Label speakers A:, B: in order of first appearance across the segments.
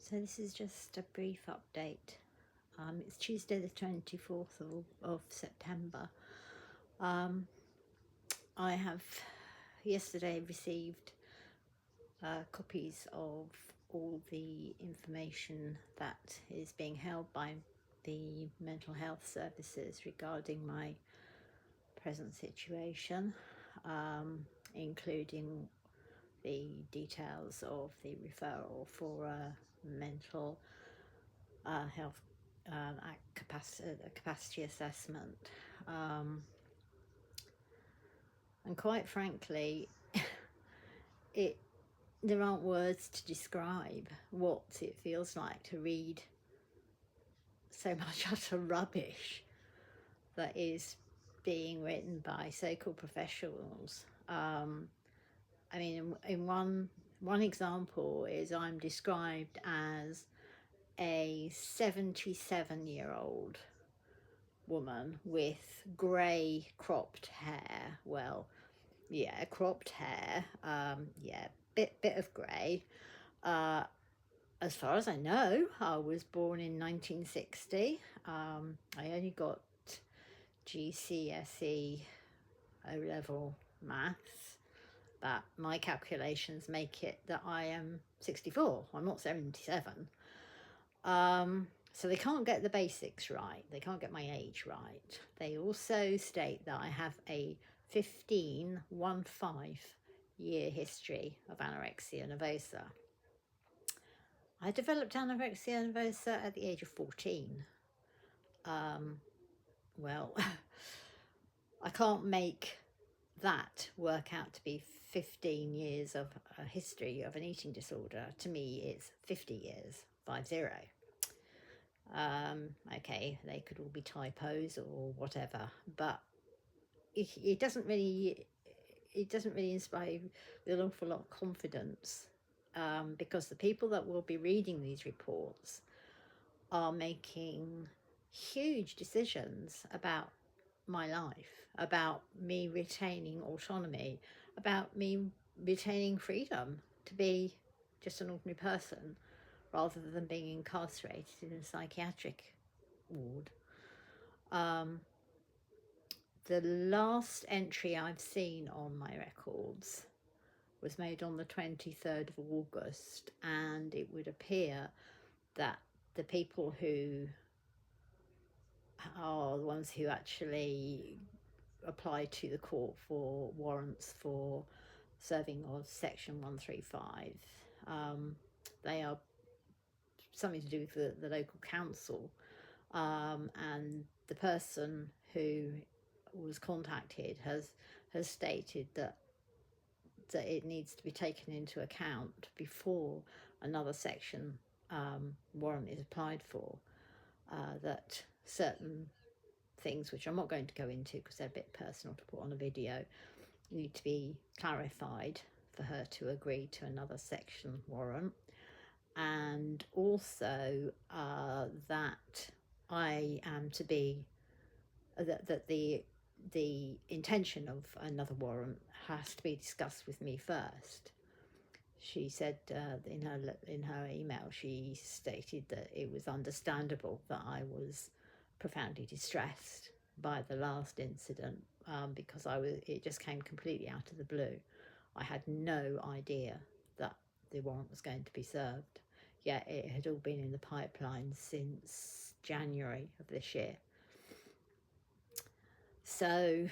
A: So this is just a brief update. It's Tuesday the 24th of September. I have yesterday received copies of all the information that is being held by the mental health services regarding my present situation, including the details of the referral for a mental health capacity assessment, and quite frankly, there aren't words to describe what it feels like to read so much utter rubbish that is being written by so-called professionals. I mean, in one example is I'm described as a 77-year-old woman with grey cropped hair. Well, yeah, cropped hair. Yeah, bit of grey. As far as I know, I was born in 1960. I only got GCSE O-level maths, but my calculations make it that I am 64. I'm not 77. So they can't get the basics right. They can't get my age right. They also state that I have a 15 year history of anorexia nervosa. I developed anorexia nervosa at the age of 14. Well, I can't make that work out to be 15 years of a history of an eating disorder. To me, it's 50 years, 50. Okay, they could all be typos or whatever, but it doesn't really inspire with an awful lot of confidence, because the people that will be reading these reports are making huge decisions about my life, about me retaining autonomy, about me retaining freedom to be just an ordinary person rather than being incarcerated in a psychiatric ward. The last entry I've seen on my records was made on the 23rd of August, and it would appear that the people who are the ones who actually apply to the court for warrants for serving of Section 135, they are something to do with the local council, and the person who was contacted has stated that it needs to be taken into account before another section warrant is applied for, that certain things, which I'm not going to go into because they're a bit personal to put on a video, need to be clarified for her to agree to another section warrant. And also that I am to be, that the intention of another warrant has to be discussed with me first. She said in her email, she stated that it was understandable that I was profoundly distressed by the last incident, because it just came completely out of the blue. I had no idea that the warrant was going to be served. Yet it had all been in the pipeline since January of this year. So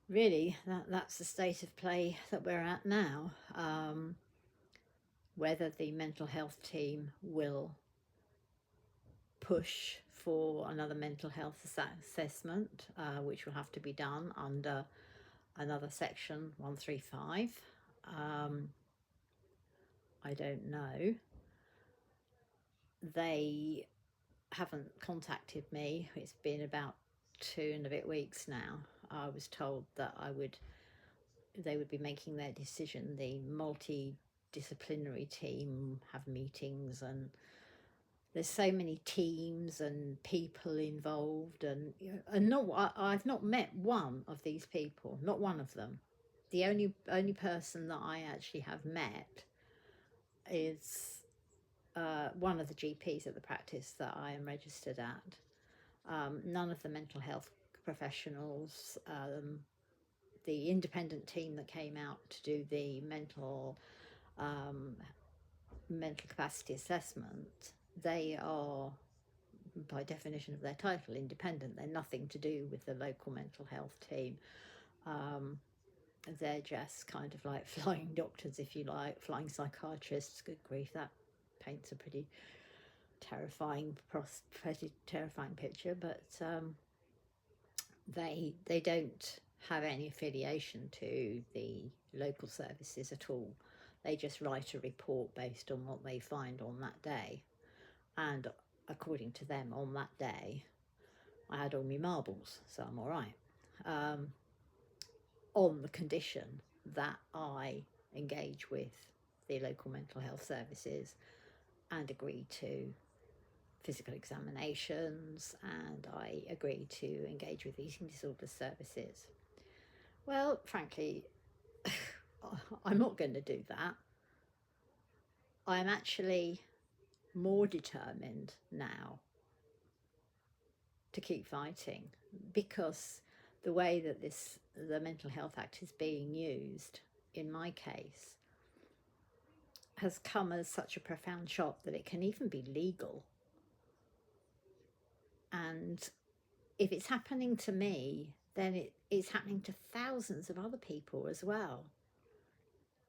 A: really, that's the state of play that we're at now. Whether the mental health team will push for another mental health assessment, which will have to be done under another Section 135, I don't know. They haven't contacted me. It's been about 2 and a bit weeks now. I was told that they would be making their decision. The multidisciplinary team have meetings, and there's so many teams and people involved, and I've not met one of these people, not one of them. The only person that I actually have met is one of the GPs at the practice that I am registered at. None of the mental health professionals, the independent team that came out to do the mental capacity assessment, they are, by definition of their title, independent. They're nothing to do with the local mental health team. They're just kind of like flying doctors, if you like, flying psychiatrists. Good grief, that paints a pretty terrifying picture. But they don't have any affiliation to the local services at all. They just write a report based on what they find on that day, and according to them, on that day I had all my marbles, so I'm all right, on the condition that I engage with the local mental health services and agree to physical examinations, and I agree to engage with eating disorder services. Well, frankly, I'm not going to do that. I'm actually more determined now to keep fighting, because the way that the Mental Health Act is being used, in my case, has come as such a profound shock that it can even be legal. And if it's happening to me, then it's happening to thousands of other people as well.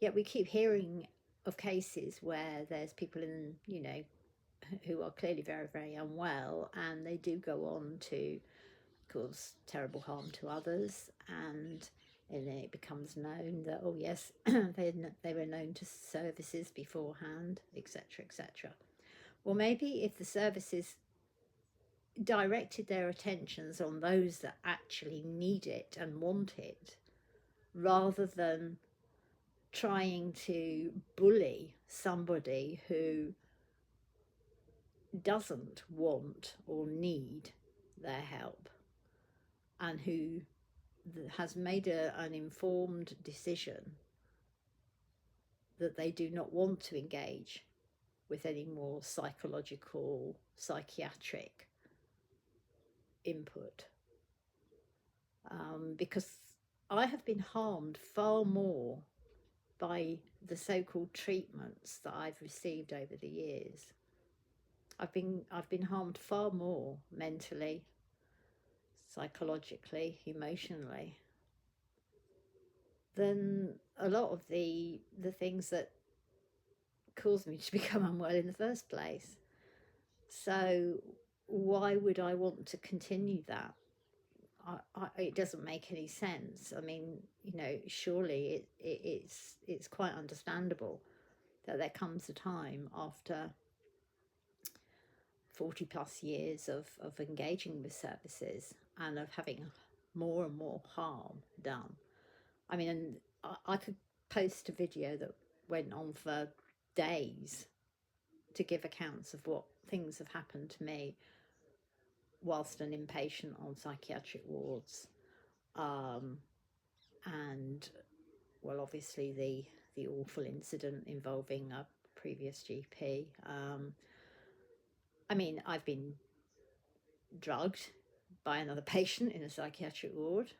A: Yet we keep hearing of cases where there's people in, who are clearly very, very unwell, and they do go on to cause terrible harm to others, and then it becomes known that, oh yes, they were known to services beforehand, etc., etc. Well, maybe if the services directed their attentions on those that actually need it and want it, rather than trying to bully somebody who doesn't want or need their help, and who has made an informed decision that they do not want to engage with any more psychological, psychiatric input. Because I have been harmed far more by the so-called treatments that I've received over the years. I've been harmed far more mentally, psychologically, emotionally, than a lot of the things that caused me to become unwell in the first place. So why would I want to continue that? It doesn't make any sense. I mean, surely it's quite understandable that there comes a time after 40 plus years of engaging with services and of having more and more harm done. I mean, and I could post a video that went on for days to give accounts of what things have happened to me whilst an inpatient on psychiatric wards, and well, obviously the awful incident involving a previous GP. I mean, I've been drugged by another patient in a psychiatric ward.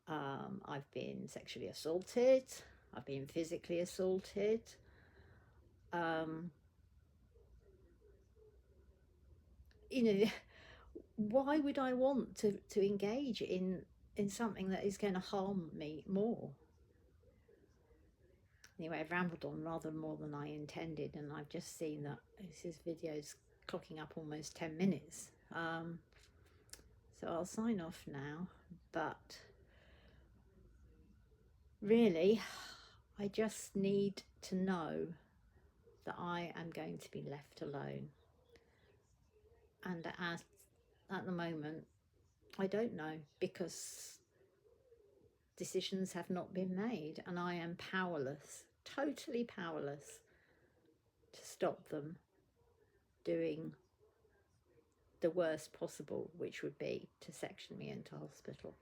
A: I've been sexually assaulted. I've been physically assaulted. Why would I want to engage in something that is going to harm me more? Anyway, I've rambled on rather more than I intended, and I've just seen that this video's clocking up almost 10 minutes. So I'll sign off now, but really, I just need to know that I am going to be left alone. And at the moment, I don't know, because decisions have not been made, and I am powerless, totally powerless, to stop them doing the worst possible, which would be to section me into hospital.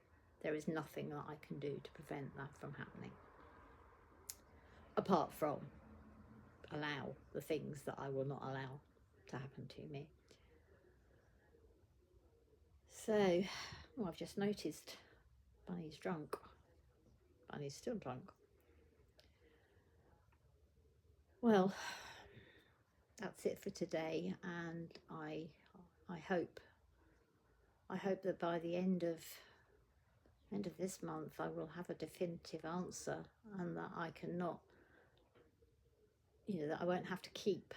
A: There is nothing that I can do to prevent that from happening, apart from allow the things that I will not allow to happen to me. So, well, I've just noticed Bunny's drunk. Bunny's still drunk. Well, that's it for today, and I hope that by the end of this month I will have a definitive answer, and that I cannot, that I won't have to keep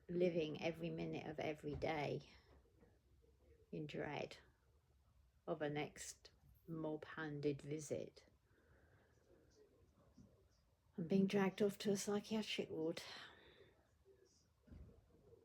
A: living every minute of every day in dread of a next mob-handed visit and being dragged off to a psychiatric ward.